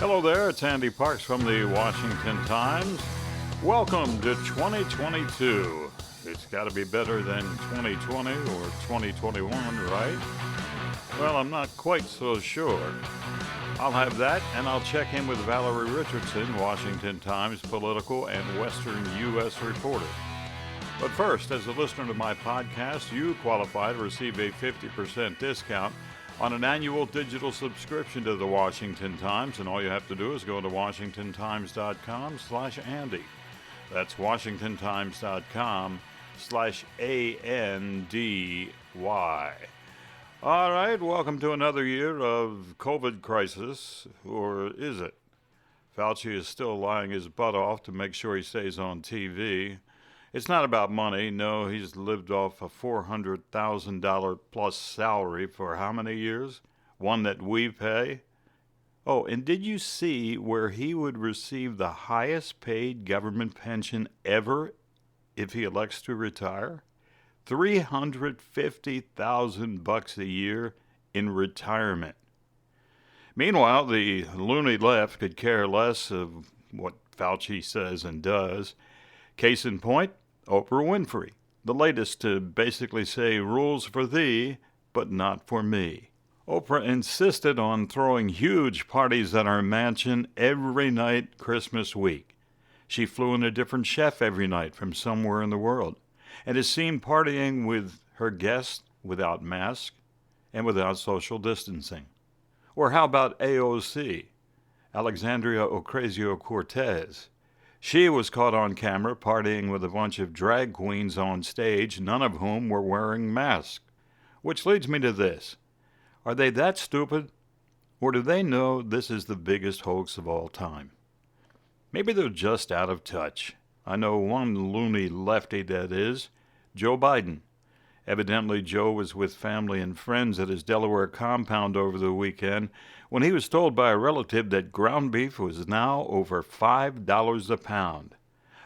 Hello there, it's Andy Parks from the Washington Times. Welcome to 2022. It's got to be better than 2020 or 2021, right? Well, I'm not quite so sure. I'll have that, and I'll check in with Valerie Richardson, Washington Times political and Western U.S. reporter. But first, as a listener to my podcast, you qualify to receive a 50% discount on an annual digital subscription to the Washington Times, and all you have to do is go to washingtontimes.com/Andy. That's washingtontimes.com/ANDY. All right, welcome to another year of Covert Crisis, or is it? Fauci is still lying his butt off to make sure he stays on TV. It's not about money. No, he's lived off a $400,000 plus salary for how many years? One that we pay. Oh, and did you see where he would receive the highest paid government pension ever if he elects to retire? $350,000 a year in retirement. Meanwhile, the loony left could care less of what Fauci says and does. Case in point, Oprah Winfrey, the latest to basically say rules for thee, but not for me. Oprah insisted on throwing huge parties at our mansion every night Christmas week. She flew in a different chef every night from somewhere in the world, and is seen partying with her guests without mask and without social distancing. Or how about AOC, Alexandria Ocasio-Cortez? She was caught on camera partying with a bunch of drag queens on stage, none of whom were wearing masks. Which leads me to this. Are they that stupid? Or do they know this is the biggest hoax of all time? Maybe they're just out of touch. I know one loony lefty that is, Joe Biden. Evidently, Joe was with family and friends at his Delaware compound over the weekend when he was told by a relative that ground beef was now over $5 a pound.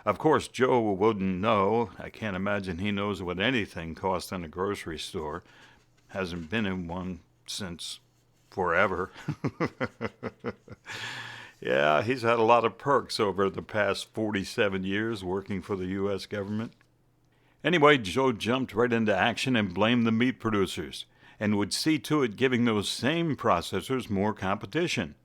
Of course, Joe wouldn't know. I can't imagine he knows what anything costs in a grocery store. Hasn't been in one since forever. Yeah, he's had a lot of perks over the past 47 years working for the U.S. government. Anyway, Joe jumped right into action and blamed the meat producers, and would see to it giving those same processors more competition.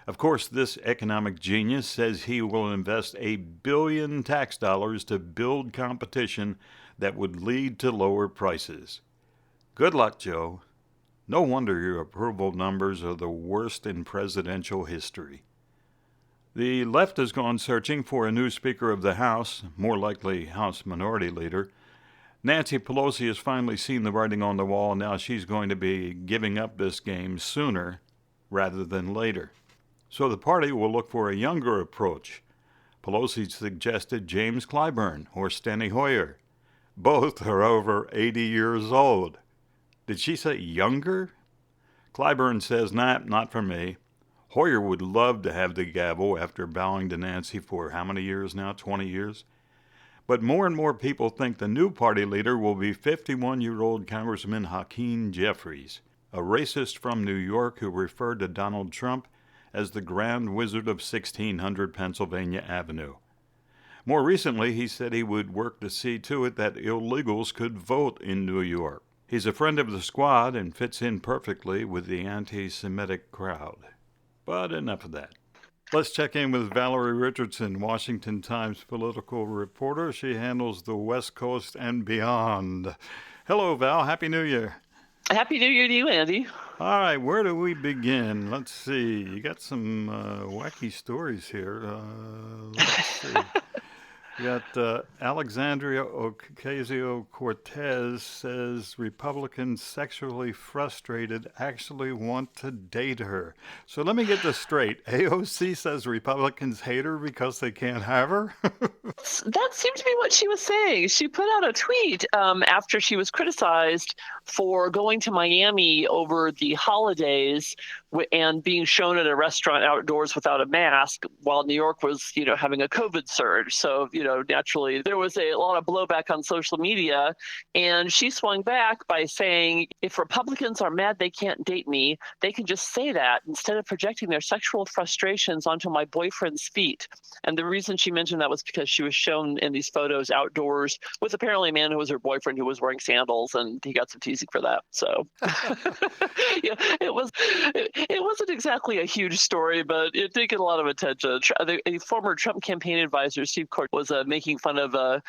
Of course, this economic genius says he will invest $1 billion tax dollars to build competition that would lead to lower prices. Good luck, Joe. No wonder your approval numbers are the worst in presidential history. The left has gone searching for a new Speaker of the House, more likely House Minority Leader. Nancy Pelosi has finally seen the writing on the wall, and now she's going to be giving up this game sooner rather than later. So the party will look for a younger approach. Pelosi suggested James Clyburn or Steny Hoyer. Both are over 80 years old. Did she say younger? Clyburn says, nah, not for me. Hoyer would love to have the gavel after bowing to Nancy for how many years now? 20 years? But more and more people think the new party leader will be 51-year-old Congressman Hakeem Jeffries, a racist from New York who referred to Donald Trump as the Grand Wizard of 1600 Pennsylvania Avenue. More recently, he said he would work to see to it that illegals could vote in New York. He's a friend of the squad and fits in perfectly with the anti-Semitic crowd. But enough of that. Let's check in with Valerie Richardson, Washington Times political reporter. She handles the West Coast and beyond. Hello, Val. Happy New Year. Happy New Year to you, Andy. All right, where do we begin? Let's see. You got some wacky stories here. Let's see. You got Alexandria Ocasio-Cortez says Republicans sexually frustrated actually want to date her. So let me get this straight. AOC says Republicans hate her because they can't have her? That seemed to be what she was saying. She put out a tweet after she was criticized for going to Miami over the holidays and being shown at a restaurant outdoors without a mask while New York was, having a COVID surge. So, naturally there was a lot of blowback on social media, and she swung back by saying, if Republicans are mad they can't date me, they can just say that instead of projecting their sexual frustrations onto my boyfriend's feet. And the reason she mentioned that was because she was shown in these photos outdoors with apparently a man who was her boyfriend who was wearing sandals, and he got some teasing for that. So yeah, it wasn't exactly a huge story, but it did get a lot of attention. A former Trump campaign advisor, Steve Court, was making fun of the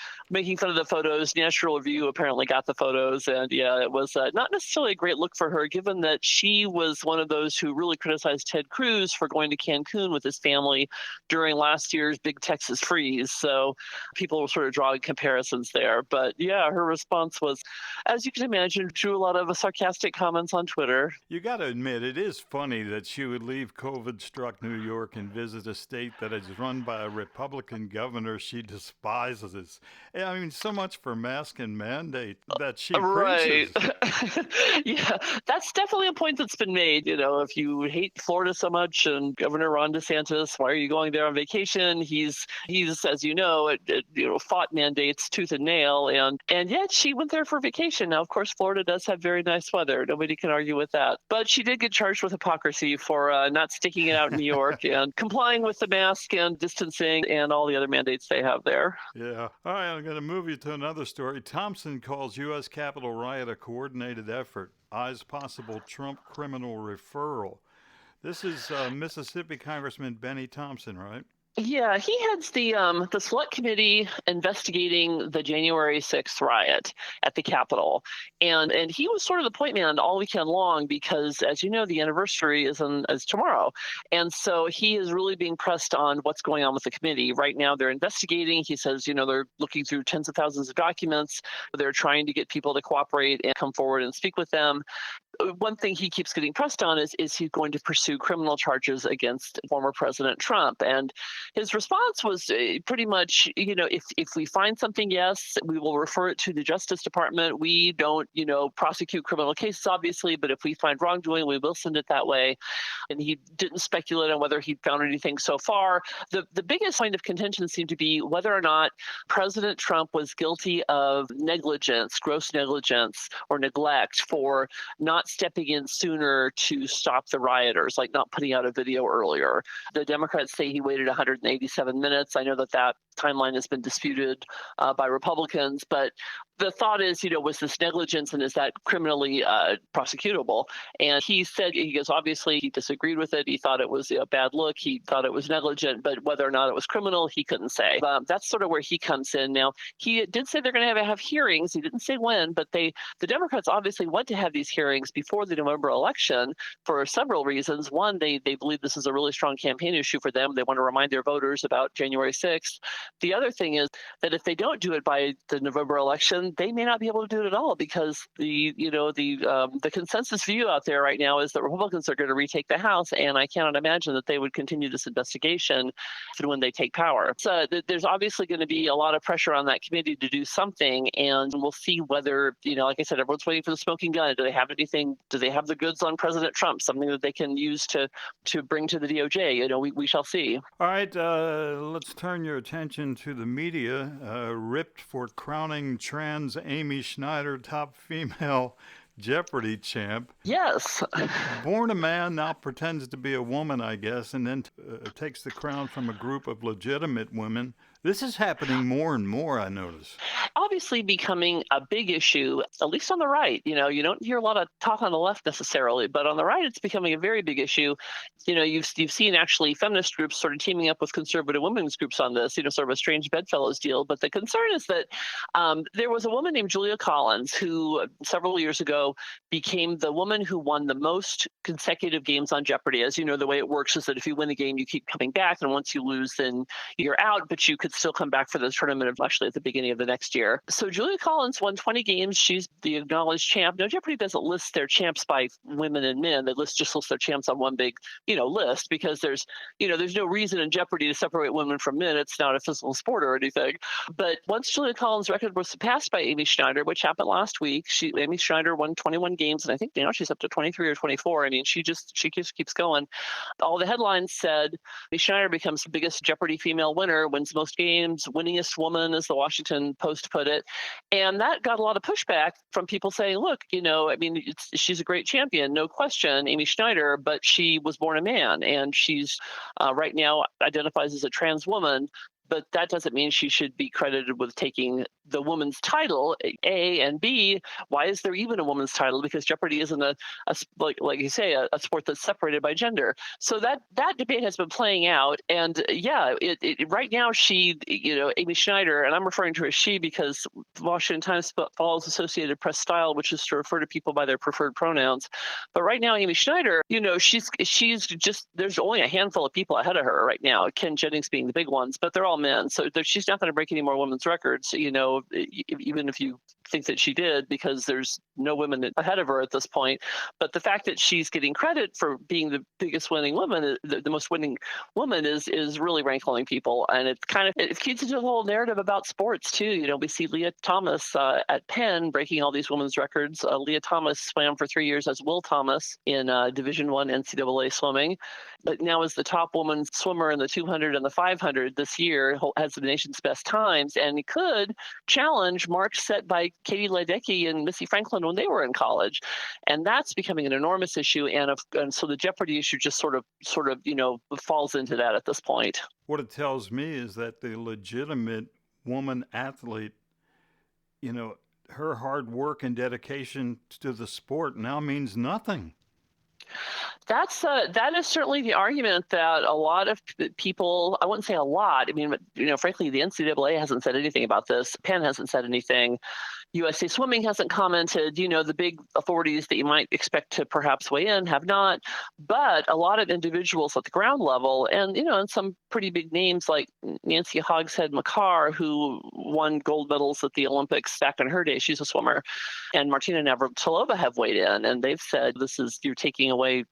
photos. National Review apparently got the photos, and yeah, it was not necessarily a great look for her, given that she was one of those who really criticized Ted Cruz for going to Cancun with his family during last year's big Texas freeze. So people were sort of drawing comparisons there. But yeah, her response was, as you can imagine, drew a lot of sarcastic comments on Twitter. You got to admit, it is funny that she would leave COVID-struck New York and visit a state that is run by a Republican governor she despises. I mean, so much for mask and mandate that she preaches. Yeah, that's definitely a point that's been made. If you hate Florida so much and Governor Ron DeSantis, why are you going there on vacation? He's as you know, fought mandates tooth and nail, and yet she went there for vacation. Now, of course, Florida does have very nice weather. Nobody can argue with that. But she did get charged with hypocrisy for not sticking it out in New York and complying with the mask and distancing and all the other mandates they have there. Yeah. All right, I'm going to move you to another story. Thompson calls U.S. Capitol riot a coordinated effort, eyes possible Trump criminal referral. This is Mississippi Congressman Benny Thompson, right? Yeah, he heads the select committee investigating the January 6th riot at the Capitol, and he was sort of the point man all weekend long because, as you know, the anniversary is tomorrow, and so he is really being pressed on what's going on with the committee right now. They're investigating. He says, they're looking through tens of thousands of documents. They're trying to get people to cooperate and come forward and speak with them. One thing he keeps getting pressed on is he's going to pursue criminal charges against former President Trump. And his response was pretty much, if we find something, yes, we will refer it to the Justice Department. We don't, prosecute criminal cases, obviously, but if we find wrongdoing, we will send it that way. And he didn't speculate on whether he'd found anything so far. The biggest point of contention seemed to be whether or not President Trump was guilty of negligence, gross negligence, or neglect for not stepping in sooner to stop the rioters, like not putting out a video earlier. The Democrats say he waited 187 minutes. I know that timeline has been disputed by Republicans, but the thought is, was this negligence and is that criminally prosecutable? And he goes, obviously he disagreed with it. He thought it was a bad look. He thought it was negligent, but whether or not it was criminal, he couldn't say. That's sort of where he comes in. Now, he did say they're going to have hearings. He didn't say when, but the Democrats obviously want to have these hearings before the November election for several reasons. One, they believe this is a really strong campaign issue for them. They want to remind their voters about January 6th. The other thing is that if they don't do it by the November election, they may not be able to do it at all because the consensus view out there right now is that Republicans are going to retake the House, and I cannot imagine that they would continue this investigation when they take power. So there's obviously going to be a lot of pressure on that committee to do something, and we'll see whether, like I said, everyone's waiting for the smoking gun. Do they have anything? Do they have the goods on President Trump? Something that they can use to bring to the DOJ? We shall see. All right, let's turn your attention to the media. Ripped for crowning trans Amy Schneider top female Jeopardy champ. Yes. Born a man, now pretends to be a woman, I guess, and then takes the crown from a group of legitimate women. This is happening more and more, I notice. Obviously becoming a big issue, at least on the right. You don't hear a lot of talk on the left necessarily, but on the right, it's becoming a very big issue. You've seen actually feminist groups sort of teaming up with conservative women's groups on this, sort of a strange bedfellows deal. But the concern is that there was a woman named Julia Collins who several years ago became the woman who won the most consecutive games on Jeopardy. As you know, the way it works is that if you win a game, you keep coming back. And once you lose, then you're out, but you could could still come back for the tournament actually at the beginning of the next year. So Julia Collins won 20 games. She's the acknowledged champ. No, Jeopardy doesn't list their champs by women and men. They just list their champs on one big, list, because there's no reason in Jeopardy to separate women from men. It's not a physical sport or anything. But once Julia Collins' record was surpassed by Amy Schneider, which happened last week, Amy Schneider won 21 games, and I think now she's up to 23 or 24. I mean, she just keeps going. All the headlines said Amy Schneider becomes the biggest Jeopardy female winner, wins most games, winningest woman, as the Washington Post put it. And that got a lot of pushback from people saying, look, she's a great champion, no question, Amy Schneider, but she was born a man, and she's right now identifies as a trans woman. But that doesn't mean she should be credited with taking the woman's title, A, and B, why is there even a woman's title? Because Jeopardy isn't like you say, a sport that's separated by gender. So that debate has been playing out. And yeah, right now Amy Schneider, and I'm referring to her as she because the Washington Times follows Associated Press style, which is to refer to people by their preferred pronouns. But right now, Amy Schneider, she's just, there's only a handful of people ahead of her right now, Ken Jennings being the big ones, but they're all men. So she's not going to break any more women's records, even if you think that she did, because there's no women ahead of her at this point. But the fact that she's getting credit for being the biggest winning woman, the most winning woman, is really rankling people. And it feeds into the whole narrative about sports too. We see Leah Thomas at Penn breaking all these women's records. Leah Thomas swam for 3 years as Will Thomas in Division I NCAA swimming, but now is the top woman swimmer in the 200 and the 500 this year, has the nation's best times, and could challenge marks set by Katie Ledecky and Missy Franklin when they were in college. And that's becoming an enormous issue. And so the Jeopardy issue just sort of falls into that at this point. What it tells me is that the legitimate woman athlete, her hard work and dedication to the sport now means nothing. That is certainly the argument that a lot of people, I wouldn't say a lot, frankly, the NCAA hasn't said anything about this. Penn hasn't said anything. USA Swimming hasn't commented. The big authorities that you might expect to perhaps weigh in have not. But a lot of individuals at the ground level, and some pretty big names like Nancy Hogshead McCarr, who won gold medals at the Olympics back in her day, she's a swimmer, and Martina Navratilova have weighed in, and they've said you're taking away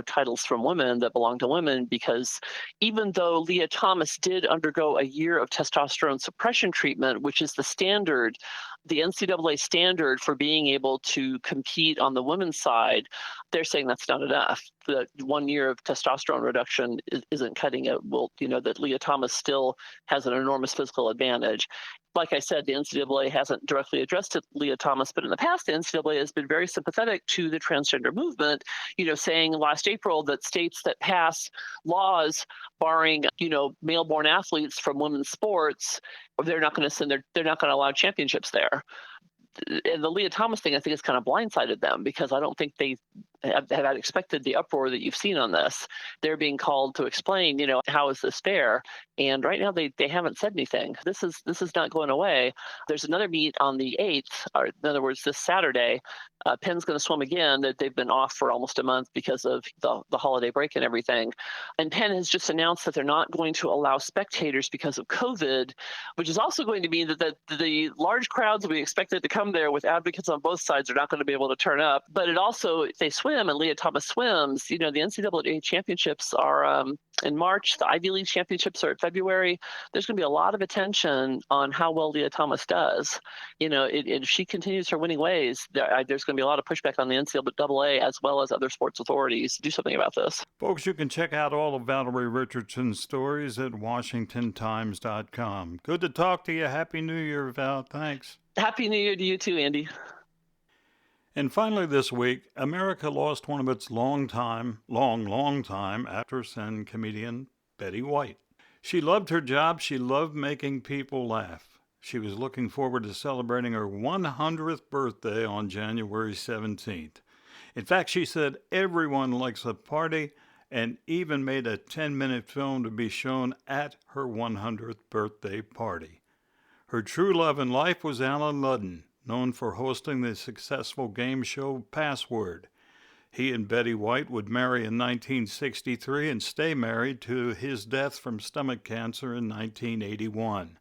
titles from women that belong to women, because even though Leah Thomas did undergo a year of testosterone suppression treatment, which is the NCAA standard for being able to compete on the women's side, they're saying that's not enough. The 1 year of testosterone reduction isn't cutting it. That Leah Thomas still has an enormous physical advantage. Like I said, the NCAA hasn't directly addressed Leah Thomas, but in the past, the NCAA has been very sympathetic to the transgender movement, saying last April that states that pass laws barring, male-born athletes from women's sports, they're not going to allow championships there. And the Leah Thomas thing, I think, has kind of blindsided them, because I don't think they have expected the uproar that you've seen on this. They're being called to explain, how is this fair? And right now they haven't said anything. This is not going away. There's another meet on the 8th, or in other words, this Saturday. Penn's going to swim again. That they've been off for almost a month because of the holiday break and everything. And Penn has just announced that they're not going to allow spectators because of COVID, which is also going to mean that the large crowds we expected to come there with advocates on both sides are not going to be able to turn up. But it also, if they swim and Leah Thomas swims, the NCAA championships are in March. The Ivy League championships are in February. There's going to be a lot of attention on how well Leah Thomas does. If she continues her winning ways, there's going to be a lot of pushback on the NCAA as well as other sports authorities to do something about this. Folks, you can check out all of Valerie Richardson's stories at WashingtonTimes.com. Good to talk to you. Happy New Year, Val. Thanks. Happy New Year to you too, Andy. And finally this week, America lost one of its long time actress and comedian, Betty White. She loved her job. She loved making people laugh. She was looking forward to celebrating her 100th birthday on January 17th. In fact, she said everyone likes a party, and even made a 10-minute film to be shown at her 100th birthday party. Her true love in life was Alan Ludden, known for hosting the successful game show Password. He and Betty White would marry in 1963 and stay married to his death from stomach cancer in 1981.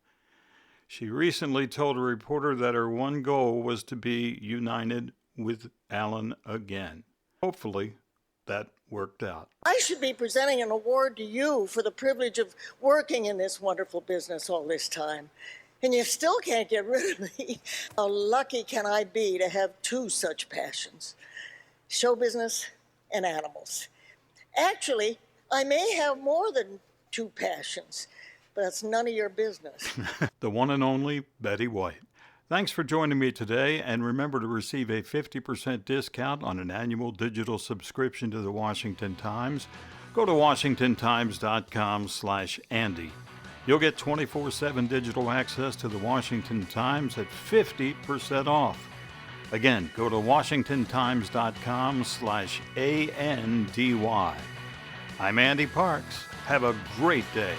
She recently told a reporter that her one goal was to be united with Alan again. Hopefully, that worked out. I should be presenting an award to you for the privilege of working in this wonderful business all this time. And you still can't get rid of me. How lucky can I be to have two such passions? Show business and animals. Actually, I may have more than two passions, but that's none of your business. The one and only Betty White. Thanks for joining me today, and remember to receive a 50% discount on an annual digital subscription to the Washington Times. Go to washingtontimes.com/Andy. You'll get 24/7 digital access to the Washington Times at 50% off. Again, go to washingtontimes.com/ANDY. I'm Andy Parks. Have a great day.